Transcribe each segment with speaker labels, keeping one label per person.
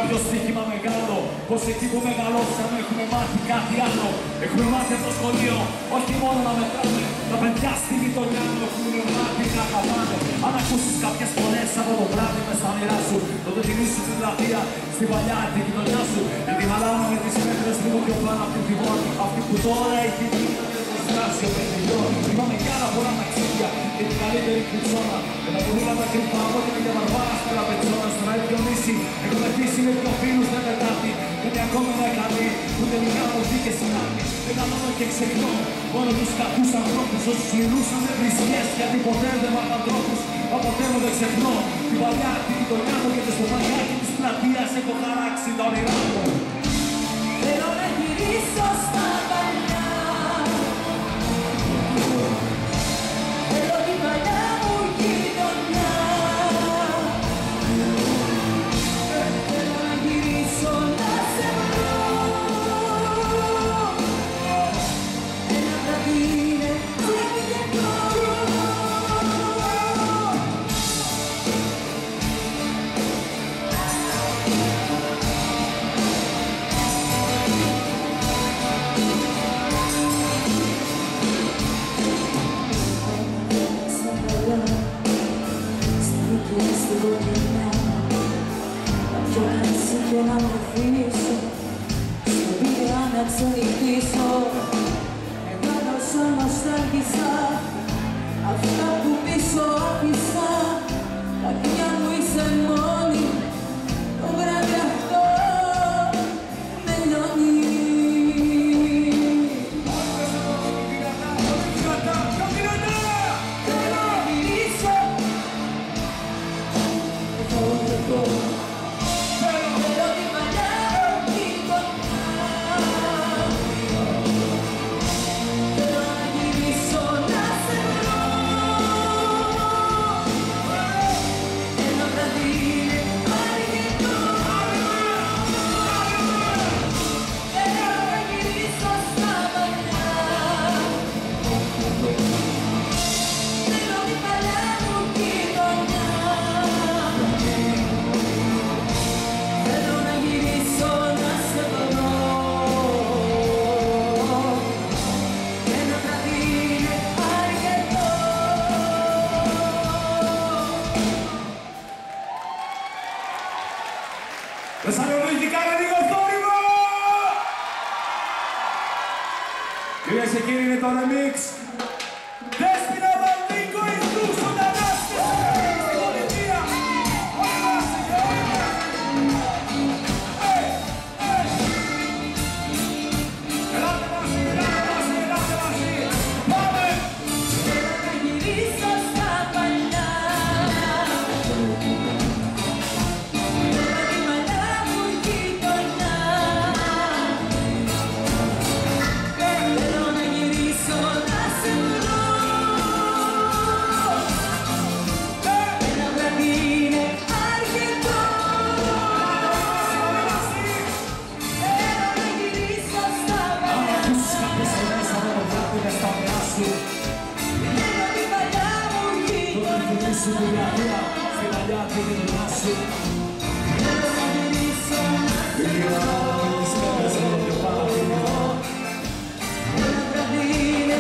Speaker 1: κάποιο στοίχημα μεγάλο. Πως εκεί που μεγαλώσαμε έχουμε μάθει κάτι άλλο. Έχουμε μάθει από το σχολείο, όχι μόνο να μετράμε. Τα παιδιά στη γειτονιά μου έχουμε μάθει να αγαπάνε. Αν ακούσεις κάποιες φωνές από το βράδυ μες στα όνειρά σου, τότε τιμήσεις την πλατεία στην παλιά τη γειτονιά σου. Γιατί μαλάω με τις πέτρες λίγο πιο πάνω από την πόρτα. Αυτή που τώρα έχει γίνει ο παιδιών. Θυμάμαι κι άλλα πολλά ταξίδια και την καλύτερη κρυψώνα. Με τα ποδήλατα κρυφά από την Αγία Βαρβάρα στην Τραπεζόνα. Στον Αίδιο Νήσι έχω μεθύσει με δυο φίλους δεν Τετάρτη. Ούτε ακόμα ένα καλή, ούτε τελικά μου βγήκε συνάρτη. Μεγαλώνω και ξεχνώ μόνο τους κακούς ανθρώπους. Όσους μιλούσαν με βρισκές γιατί ποτέ δεν μάθαν τρόπους. Μα ποτέ μου δεν ξεχνώ την παλιά τη γειτονιά μου και το στοφανιάκι της πλατείας έχω χαράξει τα όνειρά μου.
Speaker 2: Θέλω να γυρίσω στα παλιά. Θέλω την παλιά μου γειτονιά. Θέλω να γυρίσω να σε βρω. Ένα βράδυ είναι αρκετό. Και να με αφήσω στο πήρεα να ξενυχτήσω. Μεγάλωσα, νοσταλγίσα αυτά που πίσω άφησα. Καρδιά μου είσαι μόνη, το βράδυ αυτό με λιώνει. Θέλω να γυρίσω εδώ.
Speaker 1: Θεσσαλονίκη, κάνε λίγο θόρυβο! Κυρίες και κύριοι, είναι το remix. Δέσποινα Βαλνίκο, εις τους ζωντανάς και στην πολιτεία. Όλοι μαζί, ελάτε μαζί, ελάτε μαζί. Πάμε!
Speaker 2: Θέλω να γυρίσω στα παλιά.
Speaker 1: Στην πλατεία, στην παλιά τη γειτονιά σου.
Speaker 2: Θέλω να γυρίσω να σε βρω. Ένα βράδυ είναι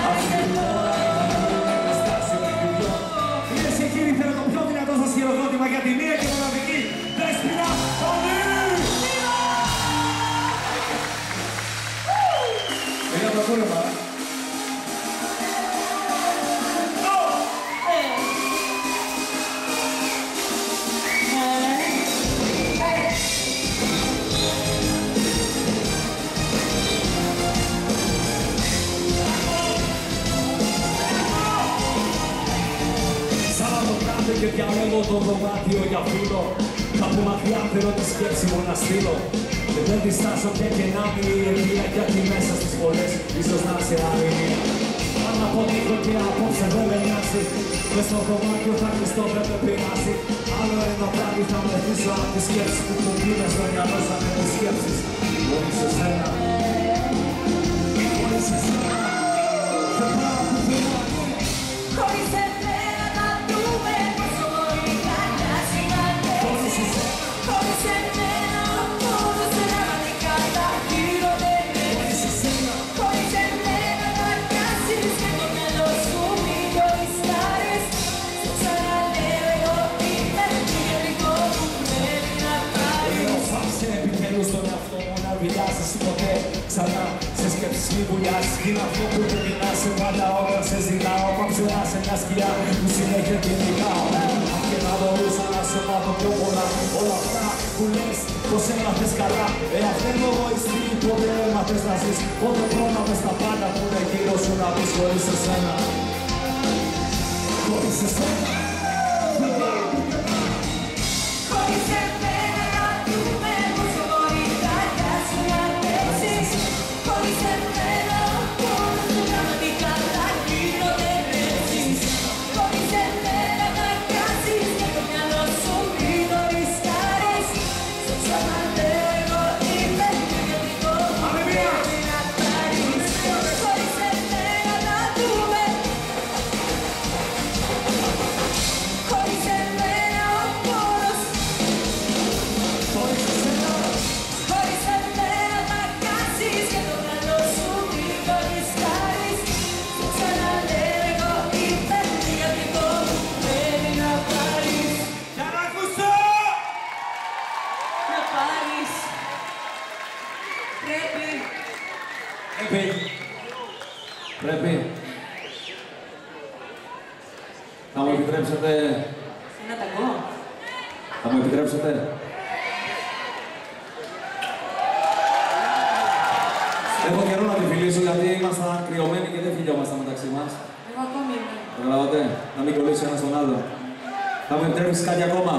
Speaker 2: αρκετό.
Speaker 1: Κυρίες και κύριοι, θέλω το πιο δυνατό σας χειροκρότημα για τη μία και μοναδική Δέσποινα Βαλνίκο. Είναι από το κούρεμα. Και διαλέγω το δωμάτιο για φίλο. Κάπου μακριά θέλω τη σκέψη μου να στείλω. Και δεν διστάσω πια και να μην η εμπειρία. Γιατί μέσα στις πολλές ίσως να σε αρνία. Αν αποδείχω και απόψε δεν με νοιάζει. Μες στο δωμάτιο θα κλειστώ δεν με πειράζει. Άλλο ένα βράδυ θα μεθύσω από τη σκέψη που μου πήρε στο μυαλό σαν με τις σκέψεις. Χωρίς εσένα, χωρίς εσένα, δεν πάω πουθενά.
Speaker 2: Χωρίς εσένα θα δούμε πως μπορεί να μοιάζει. Χωρίς εσένα
Speaker 1: επιτέλους στον εαυτό μου να βιλιάσεις ποτέ ξανά σε σκέψεις μη βουλιάσεις. Είναι αυτό που πρέπει να σε πάντα όταν σε ζητάω. Πάψε να σε μια σκιά που συνέχεια κυνηγάω. Αν και να μπορούσα να σε μάθω πιο πολλά, όλα αυτά που λες πως έμαθες καλά. Αν δεν είμαι εγωιστή, πότε έμαθες να ζεις, πότε πρόναβες τα πάντα που είναι γύρω σου να πεις χωρίς εσένα. Χωρίς εσένα.
Speaker 2: Χωρίς εμένα να δούμε πως μπορεί καρδιά σου να αντέξεις. Χωρίς εμένα πόνος μου πραγματικά θα χειροτερέψεις. Χωρίς εμένα να κάσεις και το μυαλό σου μην το ρισκάρεις. Στο ξαναλέγω είμαι ιδιωτικό που πρέπει να πάρεις. Χωρίς εμένα να δούμε. Χωρίς εμένα ο πόνος. Χωρίς εμένα θα κάσεις και το μυαλό σου μην το ρισκάρεις. Στο ξαναλέγω είμαι ιδιωτικό που πρέπει να πάρεις.
Speaker 1: Για να ακούσω!
Speaker 2: Να πάρεις.
Speaker 3: Πρέπει. Θα μου επιτρέψετε...
Speaker 2: Να τα πω.
Speaker 3: Θα μου επιτρέψετε... Έχω καιρό να τη φιλήσω γιατί ήμασταν κρυωμένοι και δεν φιλιόμασταν μεταξύ μας.
Speaker 2: Εγώ ακόμη είμαι.
Speaker 3: Καταλάβατε, να μην κολλήσει ένας τον άλλο. Θα μου επιτρέψεις κάτι ακόμα.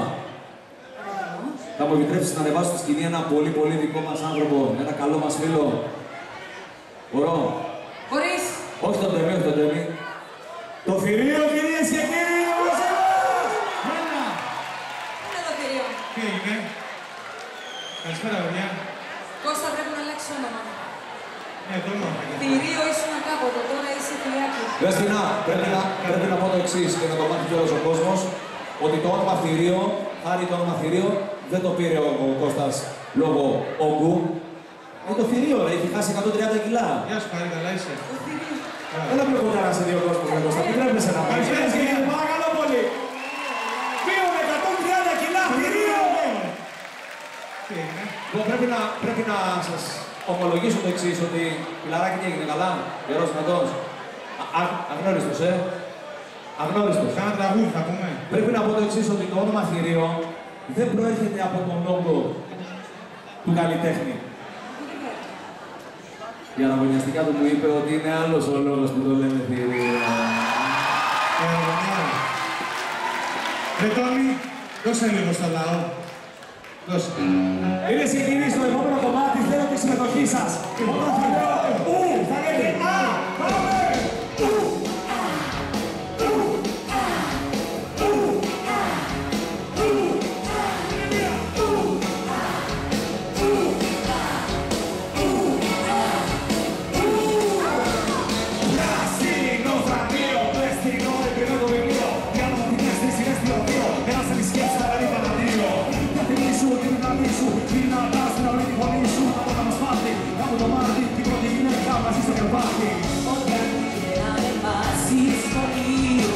Speaker 3: Θα μου επιτρέψεις να ανεβάσω στη σκηνή ένα πολύ δικό μας άνθρωπο, ένα καλό μας φίλο. Μπορώ.
Speaker 2: Μπορείς.
Speaker 3: Όχι τον Τέμι, όχι τον Τέμι. Το θηρίο, κυρίες και κύριοι, είναι μαζί μας!
Speaker 1: Μένα!
Speaker 2: Είναι το θηρίο.
Speaker 1: Τι έγινε? Καλησπέρα, παιδιά.
Speaker 2: Κώστα, πρέπει να αλλάξεις όνομα.
Speaker 1: Ναι, το όνομα, παιδιά.
Speaker 2: Θηρίο ήσουν κάποτε, τώρα είσαι θηριάκι.
Speaker 3: Δεσποινά, πρέπει να πω το εξής και να το μάθει κιόλας ο κόσμος, ότι το όνομα θηρίο, χάρη το όνομα θηρίο, δεν το πήρε ο Κώστας λόγω όγκου. Είναι το θηρίο, ρε, έχει χάσει 130 κιλά.
Speaker 1: Γεια σου, Πάρη, καλά είσαι.
Speaker 2: Το θηρίο.
Speaker 3: Έλα πιο κοντά σε δύο κόσμος, ρε Κώστα, επιτρέπεσαι να πάρεις. Παρακαλώ πολύ. Μείον 130 κιλά, θηρίο!
Speaker 1: Τι έγινε?
Speaker 3: Λοιπόν, πρέπει να σας ομολογήσω το εξής, ότι φιλαράκι τι έγινε καλά, γερός δυνατός. Αγνώριστος, αγνώριστος.
Speaker 1: Κάνα τραγούδι θα πούμε.
Speaker 3: Πρέπει να πω το εξής, ότι το όνομα θηρίο δεν προέρχεται από τον όγκο του καλλιτέχνη. Για να αγωνιαστικά του μου είπε ότι είναι άλλος ο λόγος που το λένε θηρίο.
Speaker 1: Ρε Τόμι, δώσε λίγο στο λαό. Δώσε.
Speaker 3: Κυρίες και κύριοι, στο επόμενο κομμάτι θέλω τη συμμετοχή σας. Όταν θα λέω ου, θα λέτε α, πάμε!
Speaker 2: Όταν είχε ανεβάσει στο πλοίο,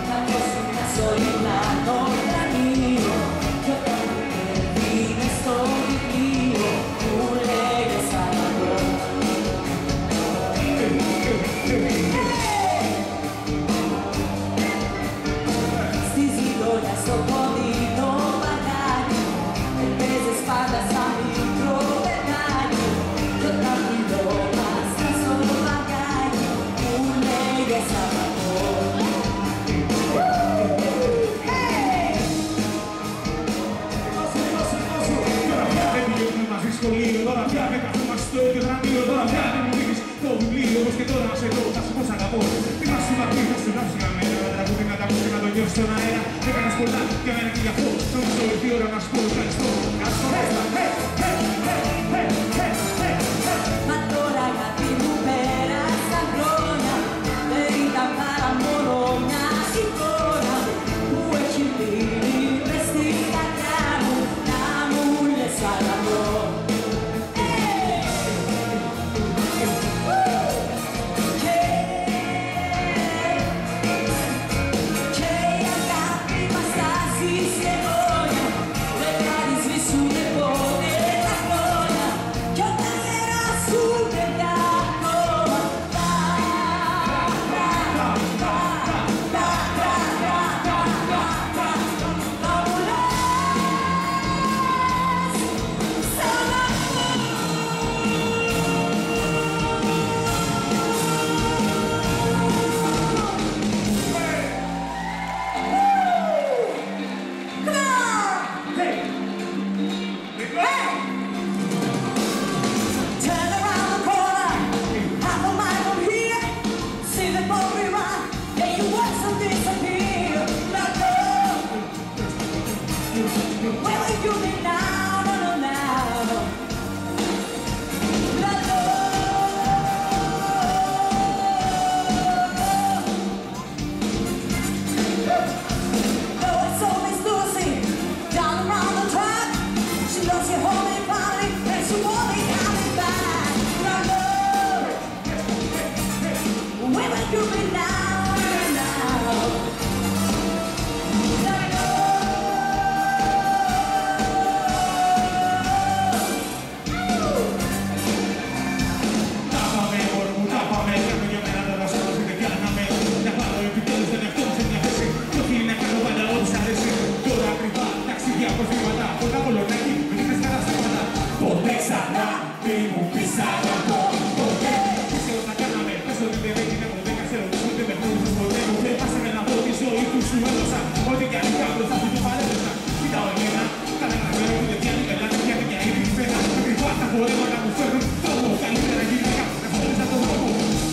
Speaker 2: να δώσει μια σωλήνα το κρανίο. Κι όταν μου έδινε στο βιβλίο, μου λέγες αγαπώ. Στη ζυγόνια στο κοντινό μπαγκάκι, έπαιζες πάντα σαν μικρό παιδάκι. Κι όταν μιλώμασταν στο μπαγκάκι, μου λέγες αγαπώ.
Speaker 1: Τώρα πια δεν πηγαίνουμε μαζί σχολείο, τώρα πια δεν καθόμαστε στο ίδιο γραμμείο, τώρα πια δεν μου δίνεις το βιβλίο, όπως και τώρα να σε δω, θα σου πω σ' αγαπώ. Τι να σου μαθείς, θα σου γράψει για μένα, τα τραγούδι να τα ακούς και να το νιώσεις στον αέρα. Έκανες πολλά και εμένα και γι' αυτό, νομίζω ήρθε η ώρα να σου πω ευχαριστώ.
Speaker 2: Μα τώρα γιατί μου πέρασαν χρόνια, δεν ήταν παρά μόνο μια εικόνα που έχει μείνει μες στην καρδιά μου, να μου λες αγαπώ. Και η αγάπη μας τάζει σε αιώνια, δεν θα τη σβήσουνε πόδια.
Speaker 1: ποτέ ξανά μη μου πεις αγαπώ. Ποτέ. Τι ξέρω τι θα κάναμε, πες ότι δεν έγινε ποτέ. Ξέρω ότι ούτε με χωρίς ποτέ. Ποτέ πάσαμε να πω τη ζωή του σου έδωσα. Ό,τι κι αν είχα μπροστά του το παρέδωσα. Κοιτάω εμένα, καλά να φέρω ούτε πια την πελάτη πια την καήρη της πένα. Ακριβά τα χορεύματα μου φέρνουν τρόπο. Καλύτερα γυναίκα, να χωρίσα τον τρόπο.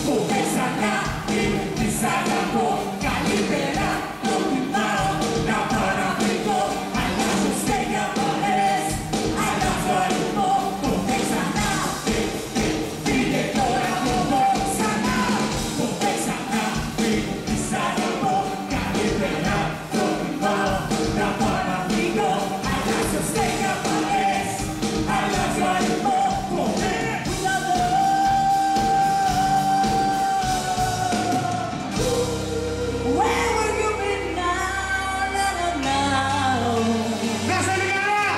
Speaker 1: Ποτέ ξανά μη μου πεις αγαπώ. Καλύτερα το κοιτάω να πάω να φύγω. Αλλάζω στέγια παρές, αλλάζω αριθμό. Ποτέ ξανά φύγε τώρα από εδώ ξανά. Ποτέ ξανά μη μου πεις αγαπώ. Καλύτερα το κοιτάω να πάω να φύγω. Αλλάζω στέγια παρές, αλλάζω αριθμό. Ποτέ.
Speaker 2: Where will you be now, now?
Speaker 1: Να σε λιγαρά!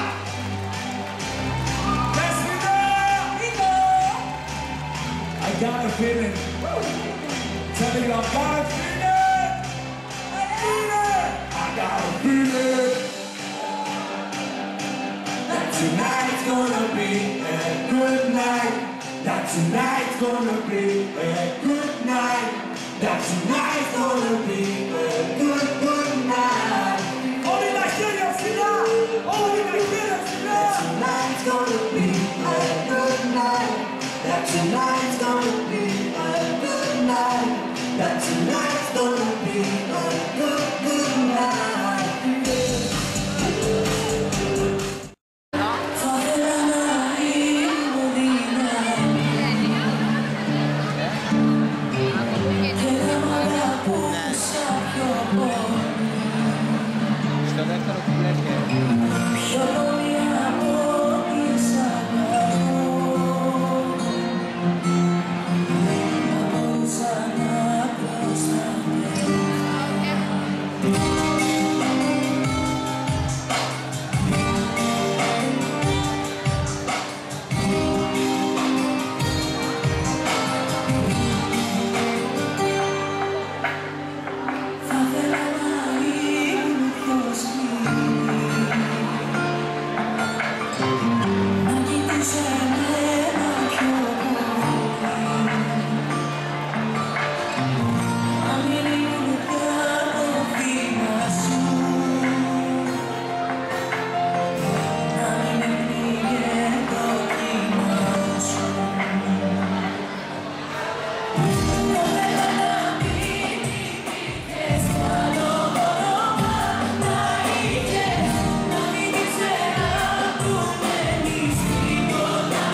Speaker 1: Let's go! I got a feeling. Tell you I got a feeling. I got a feeling. That tonight's gonna be a good night. That tonight's gonna be a good night. That tonight's gonna be a good night. Όλοι τα χέρια ψηλά! Όλοι τα χέρια ψηλά!
Speaker 2: Tonight's gonna be a good night. That tonight's gonna be a good night. That tonight's gonna be a good night. Θα ήθελα να είμαι δυνατή και να μ' αγαπούσα πιο πολύ.
Speaker 4: Στο δεύτερο που βλέπετε.
Speaker 2: Πιο πολύ από ό,τι σ' αγαπώ. Να μπορούσα να προστατεύω. Θα ήθελα να ήμουν πιο σκληρή. Να κοιτούσε εμένα πιο πολύ. Να μην ήμουν πια το βήμα σου. Να μην με πνίγε το κύμα σου. Θα ήθελα να μην είχες άλλο όνομα. Να είχες, να μην ήξερα που μένεις τίποτα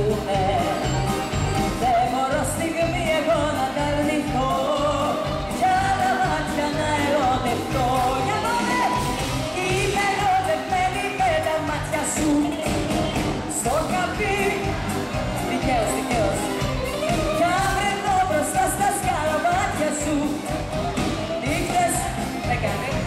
Speaker 2: ακούνε. Δεν μπορώ στιγμή εγώ να τα αρνηθώ κι άλλα μάτια να ερωτευτώ. Για πάμε! Είμαι ερωτευμένη με τα μάτια σου στο καπί. Δικαίως, δικαίως. Κι αν βρεθώ μπροστά στα σκαλαμάτια σου νύχτες με κανένα